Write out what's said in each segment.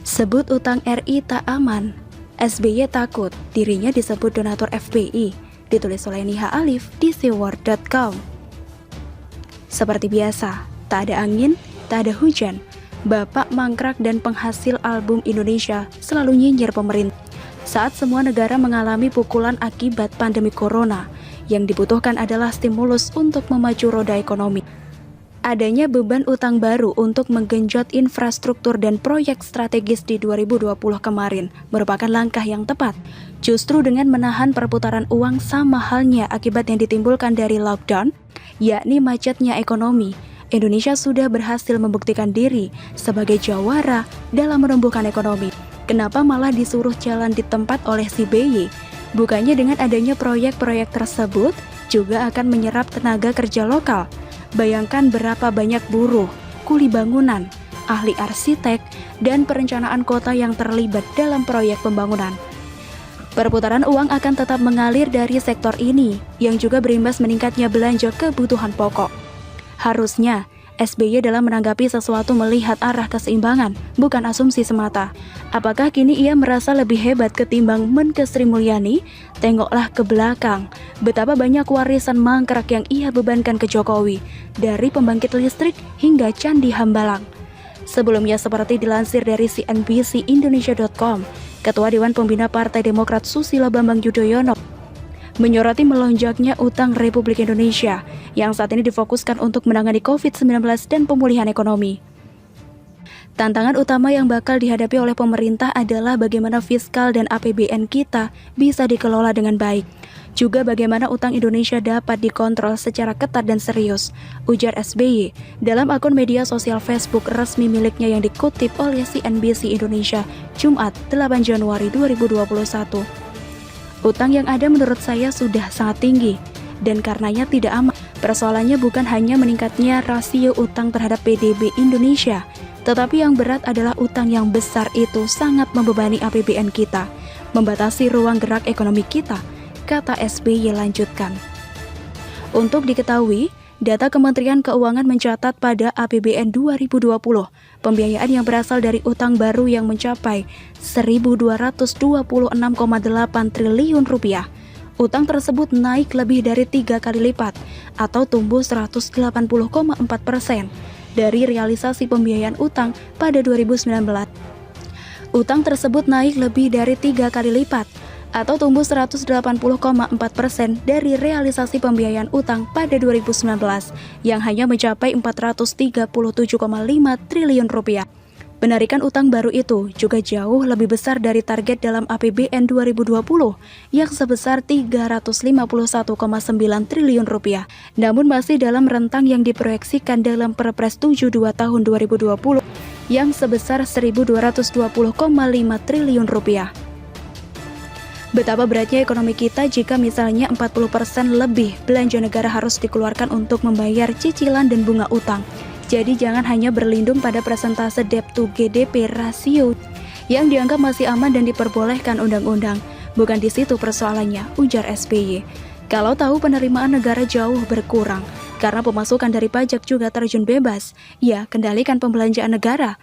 Sebut utang RI tak aman. SBY takut dirinya disebut donatur FPI. Ditulis oleh Niha Alif di seaworld.com. Seperti biasa, tak ada angin, tak ada hujan. Bapak mangkrak dan penghasil album Indonesia selalu nyinyir pemerintah. Saat semua negara mengalami pukulan akibat pandemi corona, yang dibutuhkan adalah stimulus untuk memacu roda ekonomi. Adanya beban utang baru untuk menggenjot infrastruktur dan proyek strategis di 2020 kemarin merupakan langkah yang tepat. Justru dengan menahan perputaran uang sama halnya akibat yang ditimbulkan dari lockdown, yakni macetnya ekonomi, Indonesia sudah berhasil membuktikan diri sebagai jawara dalam menumbuhkan ekonomi. Kenapa malah disuruh jalan di tempat oleh si BY? Bukannya dengan adanya proyek-proyek tersebut juga akan menyerap tenaga kerja lokal. Bayangkan berapa banyak buruh, kuli bangunan, ahli arsitek, dan perencanaan kota yang terlibat dalam proyek pembangunan. Perputaran uang akan tetap mengalir dari sektor ini, yang juga berimbas meningkatnya belanja kebutuhan pokok. Harusnya, SBY dalam menanggapi sesuatu melihat arah keseimbangan, bukan asumsi semata. Apakah kini ia merasa lebih hebat ketimbang Menkes Sri Mulyani? Tengoklah ke belakang, betapa banyak warisan mangkrak yang ia bebankan ke Jokowi, dari pembangkit listrik hingga Candi Hambalang. Sebelumnya seperti dilansir dari CNBC-Indonesia.com, Ketua Dewan Pembina Partai Demokrat Susilo Bambang Yudhoyono menyoroti melonjaknya utang Republik Indonesia yang saat ini difokuskan untuk menangani COVID-19 dan pemulihan ekonomi. Tantangan utama yang bakal dihadapi oleh pemerintah adalah bagaimana fiskal dan APBN kita bisa dikelola dengan baik. Juga bagaimana utang Indonesia dapat dikontrol secara ketat dan serius, ujar SBY dalam akun media sosial Facebook resmi miliknya yang dikutip oleh CNBC Indonesia Jumat 8 Januari 2021. Utang yang ada menurut saya sudah sangat tinggi, dan karenanya tidak aman. Persoalannya bukan hanya meningkatnya rasio utang terhadap PDB Indonesia, tetapi yang berat adalah utang yang besar itu sangat membebani APBN kita, membatasi ruang gerak ekonomi kita, kata SBY lanjutkan. Untuk diketahui, data Kementerian Keuangan mencatat pada APBN 2020, pembiayaan yang berasal dari utang baru yang mencapai Rp1.226,8 triliun. Utang tersebut naik lebih dari 3 kali lipat atau tumbuh 180,4% dari realisasi pembiayaan utang pada 2019. Utang tersebut naik lebih dari 3 kali lipat atau tumbuh 180,4% dari realisasi pembiayaan utang pada 2019 yang hanya mencapai Rp437,5 triliun. Penarikan utang baru itu juga jauh lebih besar dari target dalam APBN 2020 yang sebesar Rp351,9 triliun, namun masih dalam rentang yang diproyeksikan dalam Perpres 72 tahun 2020 yang sebesar Rp1.220,5 triliun. Betapa beratnya ekonomi kita jika misalnya 40% lebih belanja negara harus dikeluarkan untuk membayar cicilan dan bunga utang. Jadi jangan hanya berlindung pada persentase debt to GDP rasio yang dianggap masih aman dan diperbolehkan undang-undang. Bukan di situ persoalannya, ujar SBY. Kalau tahu penerimaan negara jauh berkurang, karena pemasukan dari pajak juga terjun bebas, ya kendalikan pembelanjaan negara.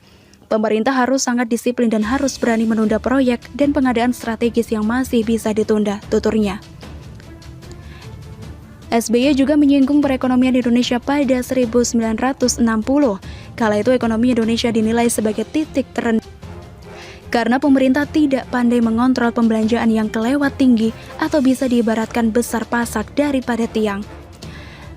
Pemerintah harus sangat disiplin dan harus berani menunda proyek dan pengadaan strategis yang masih bisa ditunda, tuturnya. SBY juga menyinggung perekonomian Indonesia pada 1960. Kala itu ekonomi Indonesia dinilai sebagai titik terendah karena pemerintah tidak pandai mengontrol pembelanjaan yang kelewat tinggi atau bisa diibaratkan besar pasak daripada tiang.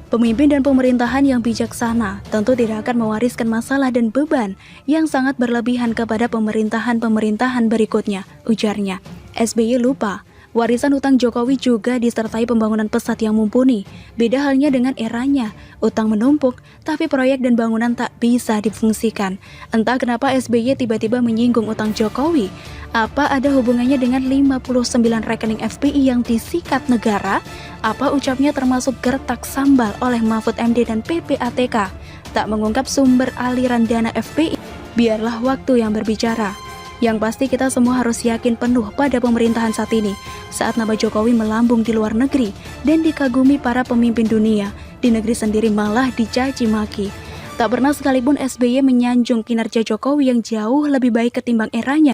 Pemimpin dan pemerintahan yang bijaksana tentu tidak akan mewariskan masalah dan beban yang sangat berlebihan kepada pemerintahan-pemerintahan berikutnya, ujarnya. SBY lupa, warisan utang Jokowi juga disertai pembangunan pesat yang mumpuni. Beda halnya dengan eranya, utang menumpuk, tapi proyek dan bangunan tak bisa difungsikan. Entah kenapa SBY tiba-tiba menyinggung utang Jokowi. Apa ada hubungannya dengan 59 rekening FPI yang disikat negara? Apa ucapnya termasuk gertak sambal oleh Mahfud MD dan PPATK? Tak mengungkap sumber aliran dana FPI. Biarlah waktu yang berbicara. Yang pasti kita semua harus yakin penuh pada pemerintahan saat ini, saat nama Jokowi melambung di luar negeri dan dikagumi para pemimpin dunia, di negeri sendiri malah dicaci maki. Tak pernah sekalipun SBY menyanjung kinerja Jokowi yang jauh lebih baik ketimbang eranya.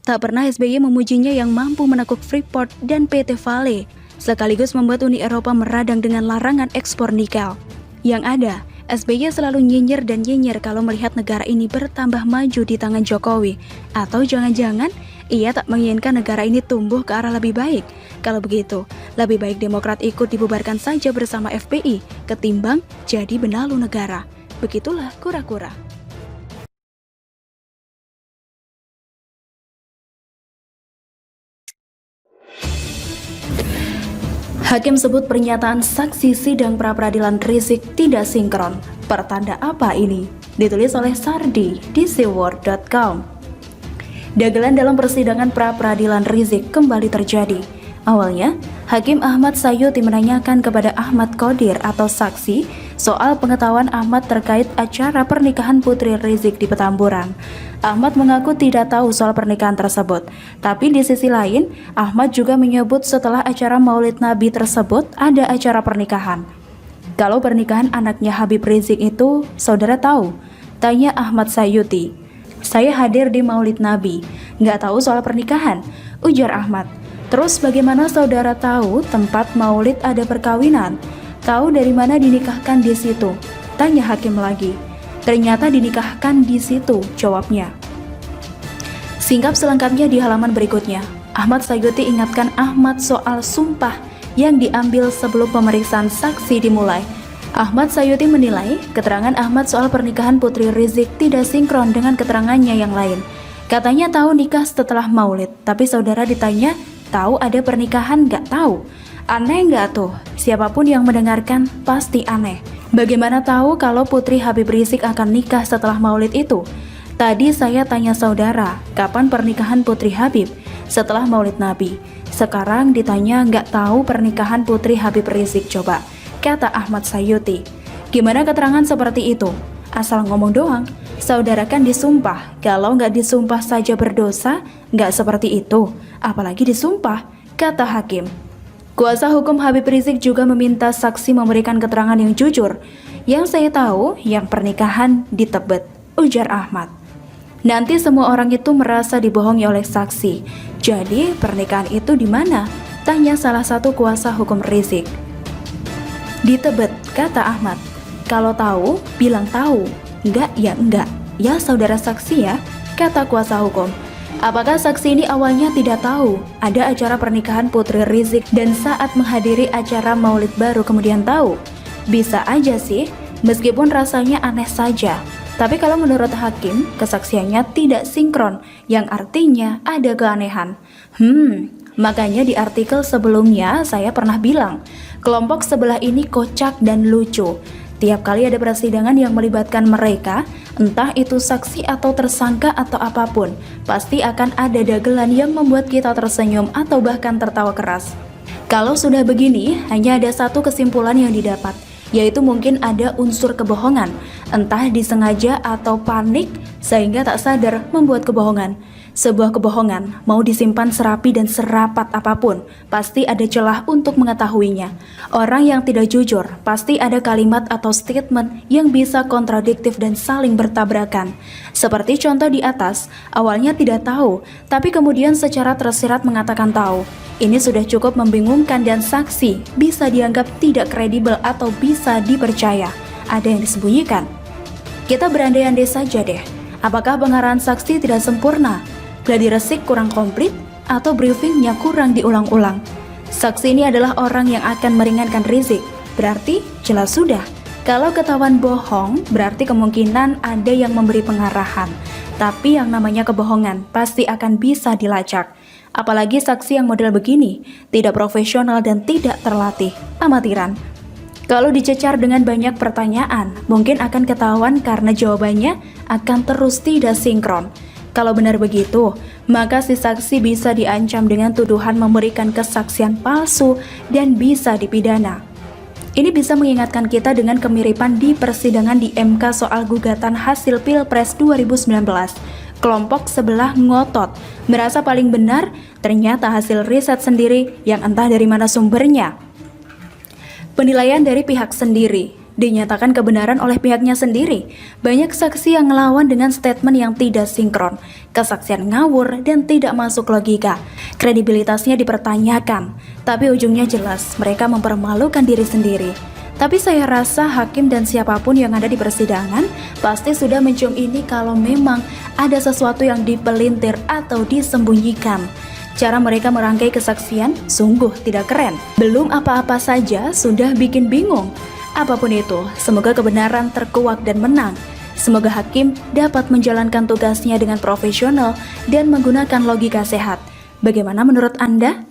Tak pernah SBY memujinya yang mampu menekuk Freeport dan PT Vale, sekaligus membuat Uni Eropa meradang dengan larangan ekspor nikel. Yang ada, SBY selalu nyinyir dan nyinyir kalau melihat negara ini bertambah maju di tangan Jokowi. Atau jangan-jangan ia tak menginginkan negara ini tumbuh ke arah lebih baik. Kalau begitu, lebih baik Demokrat ikut dibubarkan saja bersama FPI ketimbang jadi benalu negara. Begitulah kura-kura. Hakim sebut pernyataan saksi sidang pra-peradilan Rizik tidak sinkron. Pertanda apa ini? Ditulis oleh Sardi di seaworld.com. Dagelan dalam persidangan pra-peradilan Rizik kembali terjadi. Awalnya, Hakim Ahmad Sayuti menanyakan kepada Ahmad Qodir atau saksi soal pengetahuan Ahmad terkait acara pernikahan Putri Rizik di Petamburan. Ahmad mengaku tidak tahu soal pernikahan tersebut, tapi di sisi lain, Ahmad juga menyebut setelah acara Maulid Nabi tersebut ada acara pernikahan. Kalau pernikahan anaknya Habib Rizik itu, saudara tahu? Tanya Ahmad Sayuti. Saya hadir di Maulid Nabi, nggak tahu soal pernikahan, ujar Ahmad. Terus bagaimana saudara tahu tempat Maulid ada perkawinan? Tahu dari mana dinikahkan di situ? Tanya hakim lagi. Ternyata dinikahkan di situ, jawabnya. Singkap selengkapnya di halaman berikutnya. Ahmad Sayuti ingatkan Ahmad soal sumpah yang diambil sebelum pemeriksaan saksi dimulai. Ahmad Sayuti menilai keterangan Ahmad soal pernikahan Putri Rizik tidak sinkron dengan keterangannya yang lain. Katanya tahu nikah setelah Maulid, tapi saudara ditanya, tahu ada pernikahan nggak tahu? Aneh nggak tuh? Siapapun yang mendengarkan pasti aneh. Bagaimana tahu kalau Putri Habib Rizik akan nikah setelah Maulid itu? Tadi saya tanya saudara, kapan pernikahan Putri Habib? Setelah Maulid Nabi. Sekarang ditanya nggak tahu pernikahan Putri Habib Rizik coba, kata Ahmad Sayuti. Gimana keterangan seperti itu? Asal ngomong doang. Saudara kan disumpah, kalau nggak disumpah saja berdosa, nggak seperti itu. Apalagi disumpah, kata hakim. Kuasa hukum Habib Rizik juga meminta saksi memberikan keterangan yang jujur. Yang saya tahu, yang pernikahan di Tebet, ujar Ahmad. Nanti semua orang itu merasa dibohongi oleh saksi. Jadi pernikahan itu di mana? Tanya salah satu kuasa hukum Rizik. Di Tebet, kata Ahmad. Kalau tahu, bilang tahu. Enggak, ya enggak. Ya saudara saksi ya, kata kuasa hukum. Apakah saksi ini awalnya tidak tahu ada acara pernikahan Putri Rizik dan saat menghadiri acara Maulid baru kemudian tahu? Bisa aja sih, meskipun rasanya aneh saja. Tapi kalau menurut hakim, kesaksiannya tidak sinkron, yang artinya ada keanehan. Makanya di artikel sebelumnya saya pernah bilang, kelompok sebelah ini kocak dan lucu. Tiap kali ada persidangan yang melibatkan mereka, entah itu saksi atau tersangka atau apapun, pasti akan ada dagelan yang membuat kita tersenyum atau bahkan tertawa keras. Kalau sudah begini, hanya ada satu kesimpulan yang didapat, yaitu mungkin ada unsur kebohongan, entah disengaja atau panik sehingga tak sadar membuat kebohongan. Sebuah kebohongan mau disimpan serapi dan serapat apapun, pasti ada celah untuk mengetahuinya. Orang yang tidak jujur, pasti ada kalimat atau statement yang bisa kontradiktif dan saling bertabrakan. Seperti contoh di atas, awalnya tidak tahu, tapi kemudian secara tersirat mengatakan tahu. Ini sudah cukup membingungkan dan saksi bisa dianggap tidak kredibel atau bisa dipercaya. Ada yang disembunyikan. Kita berandai-andai saja deh, apakah pengarahan saksi tidak sempurna? Gladi resik kurang komplit atau briefingnya kurang diulang-ulang. Saksi ini adalah orang yang akan meringankan Rizik. Berarti jelas sudah. Kalau ketahuan bohong, berarti kemungkinan ada yang memberi pengarahan. Tapi yang namanya kebohongan pasti akan bisa dilacak. Apalagi saksi yang model begini, tidak profesional dan tidak terlatih, amatiran. Kalau dicecar dengan banyak pertanyaan, mungkin akan ketahuan karena jawabannya akan terus tidak sinkron. Kalau benar begitu, maka si saksi bisa diancam dengan tuduhan memberikan kesaksian palsu dan bisa dipidana. Ini bisa mengingatkan kita dengan kemiripan di persidangan di MK soal gugatan hasil Pilpres 2019. Kelompok sebelah ngotot, merasa paling benar, ternyata hasil riset sendiri yang entah dari mana sumbernya. Penilaian dari pihak sendiri, dinyatakan kebenaran oleh pihaknya sendiri. Banyak saksi yang ngelawan dengan statement yang tidak sinkron, kesaksian ngawur dan tidak masuk logika. Kredibilitasnya dipertanyakan, tapi ujungnya jelas mereka mempermalukan diri sendiri. Tapi saya rasa hakim dan siapapun yang ada di persidangan pasti sudah mencium ini kalau memang ada sesuatu yang dipelintir atau disembunyikan. Cara mereka merangkai kesaksian sungguh tidak keren. Belum apa-apa saja sudah bikin bingung. Apapun itu, semoga kebenaran terkuak dan menang. Semoga hakim dapat menjalankan tugasnya dengan profesional dan menggunakan logika sehat. Bagaimana menurut Anda?